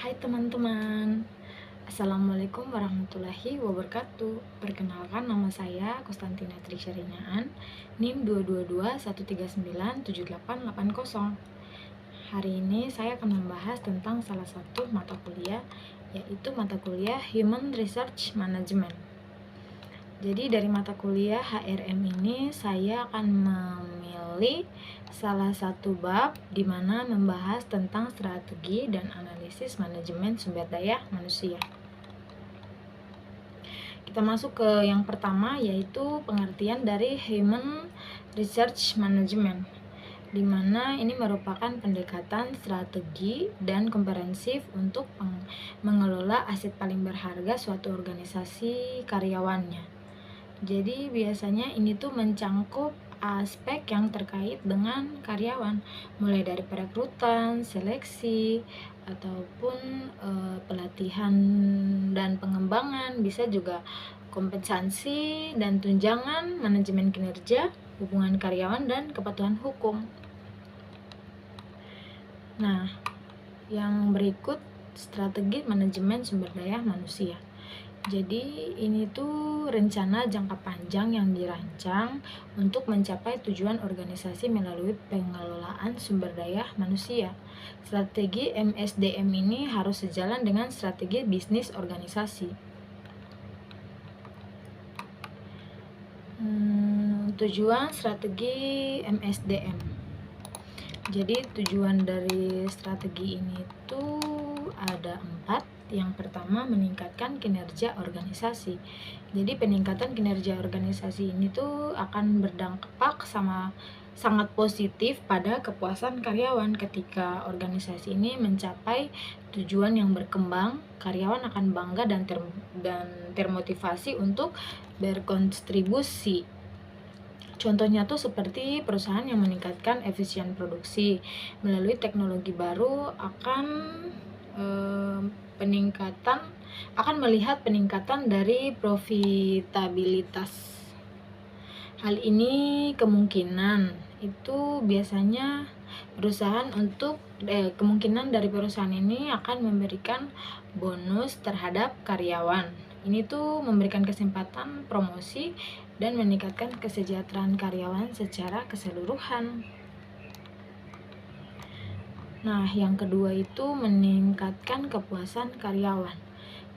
Hai teman-teman, Assalamualaikum warahmatullahi wabarakatuh. Perkenalkan, nama saya Konstantina Trisharinaan, NIM 22213978880. Hari ini saya akan membahas tentang salah satu mata kuliah, yaitu mata kuliah Human Research Management. Jadi dari mata kuliah HRM ini saya akan memilih salah satu bab di mana membahas tentang strategi dan analisis manajemen sumber daya manusia. Kita masuk ke yang pertama, yaitu pengertian dari Human Research Management, di mana ini merupakan pendekatan strategi dan komprehensif untuk mengelola aset paling berharga suatu organisasi karyawannya. Jadi biasanya ini tuh mencangkup aspek yang terkait dengan karyawan, mulai dari perekrutan, seleksi, ataupun pelatihan dan pengembangan, bisa juga kompensasi dan tunjangan, manajemen kinerja, hubungan karyawan, dan kepatuhan hukum. Nah, yang berikut strategi manajemen sumber daya manusia. Jadi ini tuh rencana jangka panjang yang dirancang untuk mencapai tujuan organisasi melalui pengelolaan sumber daya manusia. Strategi MSDM ini harus sejalan dengan strategi bisnis organisasi. Tujuan strategi MSDM. Jadi tujuan dari strategi ini tuh ada 4. Yang pertama, meningkatkan kinerja organisasi. Jadi peningkatan kinerja organisasi ini tuh akan berdampak sangat positif pada kepuasan karyawan. Ketika organisasi ini mencapai tujuan yang berkembang, karyawan akan bangga dan termotivasi untuk berkontribusi. Contohnya tuh seperti perusahaan yang meningkatkan efisien produksi melalui teknologi baru akan melihat peningkatan dari profitabilitas. Hal ini kemungkinan dari perusahaan ini akan memberikan bonus terhadap karyawan. Ini tuh memberikan kesempatan promosi dan meningkatkan kesejahteraan karyawan secara keseluruhan. Nah, yang kedua itu meningkatkan kepuasan karyawan.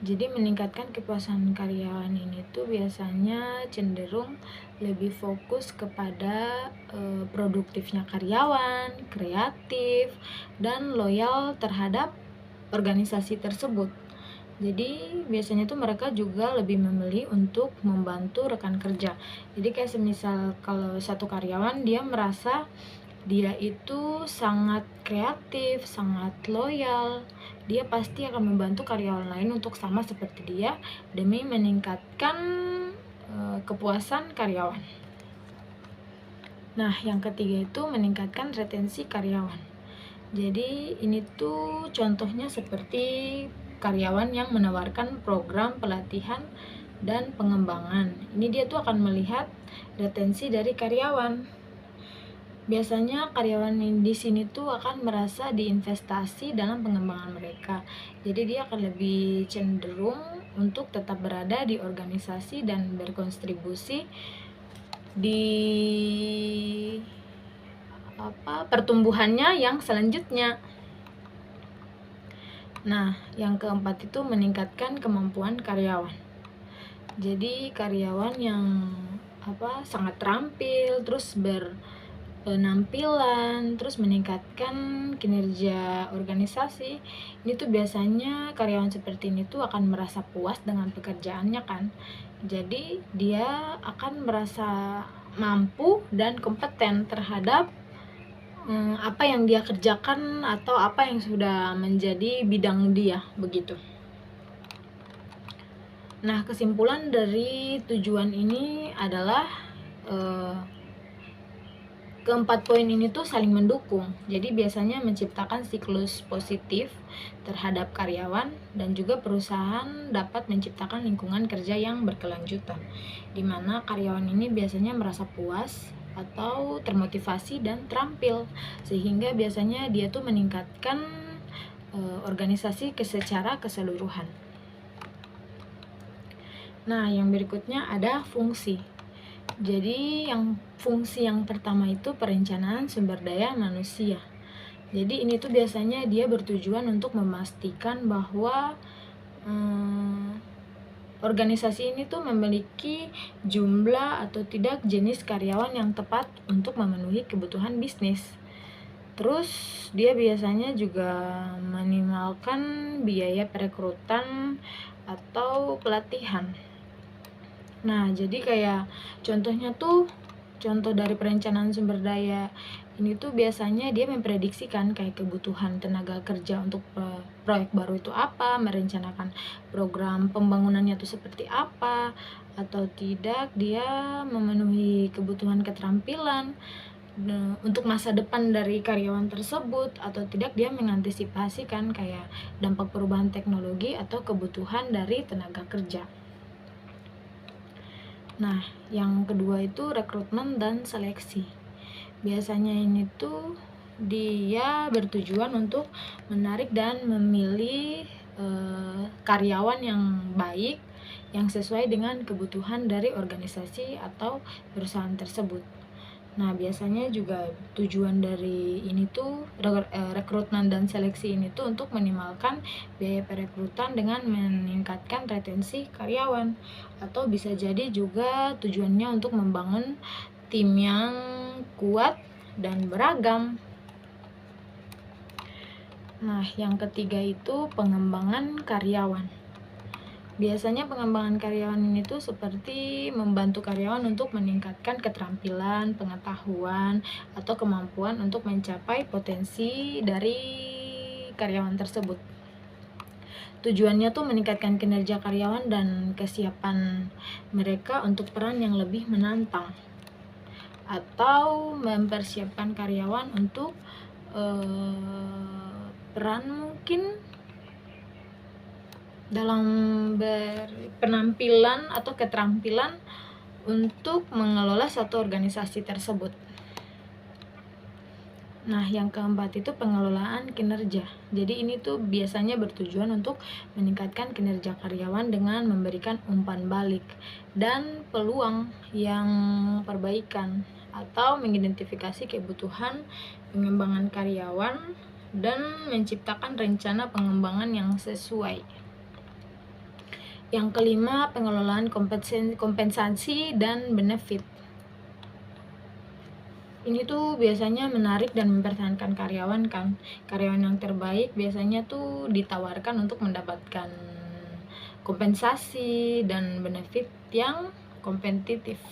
Jadi meningkatkan kepuasan karyawan ini tuh biasanya cenderung lebih fokus kepada produktifnya karyawan, kreatif, dan loyal terhadap organisasi tersebut. Jadi biasanya tuh mereka juga lebih memilih untuk membantu rekan kerja. Jadi kayak semisal kalau satu karyawan dia merasa dia itu sangat kreatif, sangat loyal, dia pasti akan membantu karyawan lain untuk sama seperti dia demi meningkatkan kepuasan karyawan. Nah, yang ketiga itu meningkatkan retensi karyawan. Jadi ini tuh contohnya seperti karyawan yang menawarkan program pelatihan dan pengembangan. Ini dia tuh akan melihat retensi dari karyawan. Biasanya karyawan di sini tuh akan merasa diinvestasi dalam pengembangan mereka. Jadi dia akan lebih cenderung untuk tetap berada di organisasi dan berkontribusi di pertumbuhannya yang selanjutnya. Nah, yang keempat itu meningkatkan kemampuan karyawan. Jadi karyawan yang sangat terampil, terus berpenampilan, terus meningkatkan kinerja organisasi. Ini tuh biasanya karyawan seperti ini tuh akan merasa puas dengan pekerjaannya kan. Jadi dia akan merasa mampu dan kompeten terhadap apa yang dia kerjakan atau apa yang sudah menjadi bidang dia, begitu. Nah, kesimpulan dari tujuan ini adalah keempat poin ini tuh saling mendukung. Jadi biasanya menciptakan siklus positif terhadap karyawan, dan juga perusahaan dapat menciptakan lingkungan kerja yang berkelanjutan, di mana karyawan ini biasanya merasa puas atau termotivasi dan terampil, sehingga biasanya dia tuh meningkatkan organisasi secara keseluruhan. Nah, yang berikutnya ada fungsi. Jadi fungsi yang pertama itu perencanaan sumber daya manusia. Jadi ini tuh biasanya dia bertujuan untuk memastikan bahwa organisasi ini tuh memiliki jumlah atau tidak jenis karyawan yang tepat untuk memenuhi kebutuhan bisnis. Terus dia biasanya juga minimalkan biaya perekrutan atau pelatihan. Nah, jadi kayak contohnya tuh, contoh dari perencanaan sumber daya ini tuh biasanya dia memprediksikan kayak kebutuhan tenaga kerja untuk proyek baru itu apa, merencanakan program pembangunannya itu seperti apa, atau tidak dia memenuhi kebutuhan keterampilan untuk masa depan dari karyawan tersebut, atau tidak dia mengantisipasikan kayak dampak perubahan teknologi atau kebutuhan dari tenaga kerja. Nah, yang kedua itu rekrutmen dan seleksi. Biasanya ini tuh dia bertujuan untuk menarik dan memilih karyawan yang baik, yang sesuai dengan kebutuhan dari organisasi atau perusahaan tersebut. Nah, biasanya juga tujuan dari ini tuh rekrutmen dan seleksi ini tuh untuk minimalkan biaya perekrutan dengan meningkatkan retensi karyawan, atau bisa jadi juga tujuannya untuk membangun tim yang kuat dan beragam. Nah, yang ketiga itu pengembangan karyawan. Biasanya pengembangan karyawan ini tuh seperti membantu karyawan untuk meningkatkan keterampilan, pengetahuan, atau kemampuan untuk mencapai potensi dari karyawan tersebut. Tujuannya tuh meningkatkan kinerja karyawan dan kesiapan mereka untuk peran yang lebih menantang, atau mempersiapkan karyawan untuk peran mungkin dalam berpenampilan atau keterampilan untuk mengelola satu organisasi tersebut. Nah, yang keempat itu pengelolaan kinerja. Jadi ini tuh biasanya bertujuan untuk meningkatkan kinerja karyawan dengan memberikan umpan balik dan peluang yang perbaikan, atau mengidentifikasi kebutuhan pengembangan karyawan dan menciptakan rencana pengembangan yang sesuai. Yang kelima, pengelolaan kompensasi dan benefit. Ini tuh biasanya menarik dan mempertahankan karyawan kan. Karyawan yang terbaik biasanya tuh ditawarkan untuk mendapatkan kompensasi dan benefit yang kompetitif.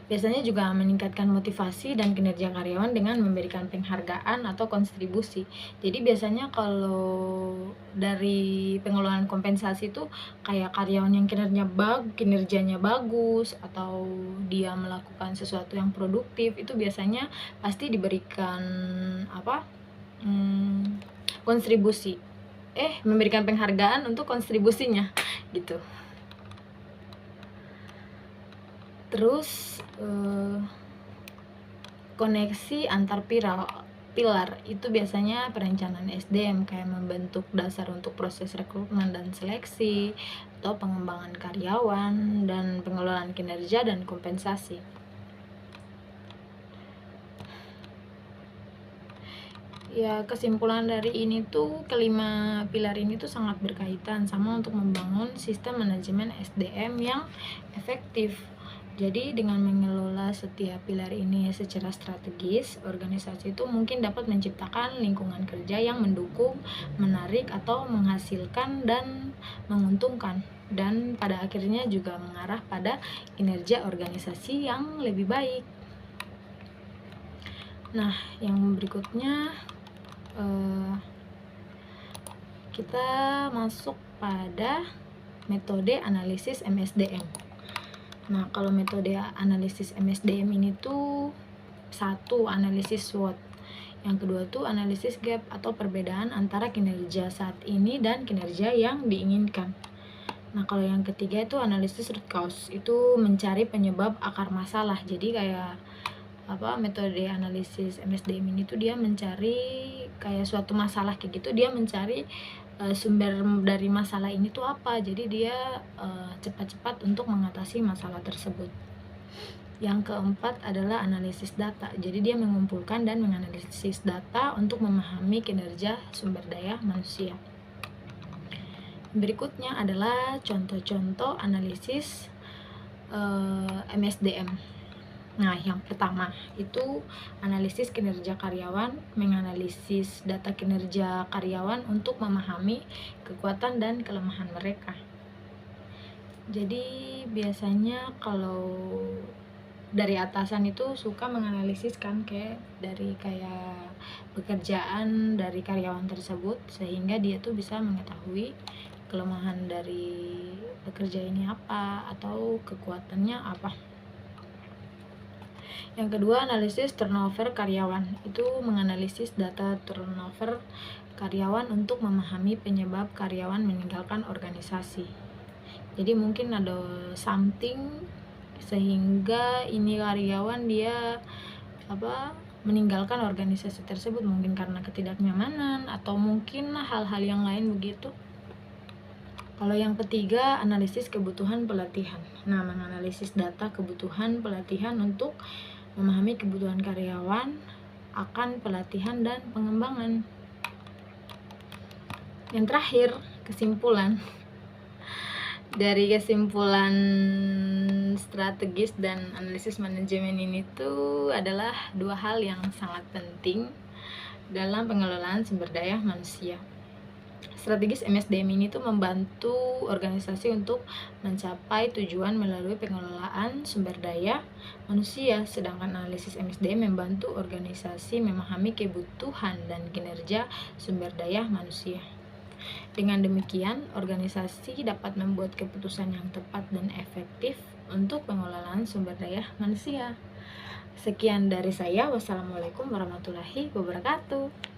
Biasanya juga meningkatkan motivasi dan kinerja karyawan dengan memberikan penghargaan atau kontribusi. Jadi biasanya kalau dari pengelolaan kompensasi itu kayak karyawan yang kinerjanya bagus, atau dia melakukan sesuatu yang produktif, itu biasanya pasti diberikan kontribusi. Memberikan penghargaan untuk kontribusinya gitu. Terus koneksi antar pilar itu biasanya perencanaan SDM, kayak membentuk dasar untuk proses rekrutmen dan seleksi, atau pengembangan karyawan, dan pengelolaan kinerja dan kompensasi. Ya, kesimpulan dari ini tuh kelima pilar ini tuh sangat berkaitan sama untuk membangun sistem manajemen SDM yang efektif. Jadi dengan mengelola setiap pilar ini secara strategis, organisasi itu mungkin dapat menciptakan lingkungan kerja yang mendukung, menarik, atau menghasilkan dan menguntungkan, dan pada akhirnya juga mengarah pada kinerja organisasi yang lebih baik. Nah, yang berikutnya kita masuk pada metode analisis MSDM. Nah, kalau metode analisis MSDM ini tuh satu, analisis SWOT. Yang kedua tuh analisis gap atau perbedaan antara kinerja saat ini dan kinerja yang diinginkan. Nah, kalau yang ketiga itu analisis root cause, itu mencari penyebab akar masalah. Jadi kayak metode analisis MSDM ini tuh dia mencari kayak suatu masalah kayak gitu, dia mencari sumber dari masalah ini tuh apa, jadi dia cepat-cepat untuk mengatasi masalah tersebut. Yang keempat adalah analisis data, jadi dia mengumpulkan dan menganalisis data untuk memahami kinerja sumber daya manusia. Berikutnya adalah contoh-contoh analisis MSDM. Nah, yang pertama itu analisis kinerja karyawan, menganalisis data kinerja karyawan untuk memahami kekuatan dan kelemahan mereka. Jadi biasanya kalau dari atasan itu suka menganalisis kan dari pekerjaan dari karyawan tersebut, sehingga dia tuh bisa mengetahui kelemahan dari pekerja ini apa atau kekuatannya apa. Yang kedua, analisis turnover karyawan. Itu menganalisis data turnover karyawan untuk memahami penyebab karyawan meninggalkan organisasi. Jadi mungkin ada something sehingga ini karyawan dia meninggalkan organisasi tersebut, mungkin karena ketidaknyamanan atau mungkin hal-hal yang lain begitu. Kalau yang ketiga, analisis kebutuhan pelatihan. Nah, menganalisis data kebutuhan pelatihan untuk memahami kebutuhan karyawan akan pelatihan dan pengembangan. Yang terakhir, kesimpulan. Dari kesimpulan strategis dan analisis manajemen ini tuh adalah dua hal yang sangat penting dalam pengelolaan sumber daya manusia. Strategis MSDM ini tuh membantu organisasi untuk mencapai tujuan melalui pengelolaan sumber daya manusia, sedangkan analisis MSDM membantu organisasi memahami kebutuhan dan kinerja sumber daya manusia. Dengan demikian, organisasi dapat membuat keputusan yang tepat dan efektif untuk pengelolaan sumber daya manusia. Sekian dari saya. Wassalamualaikum warahmatullahi wabarakatuh.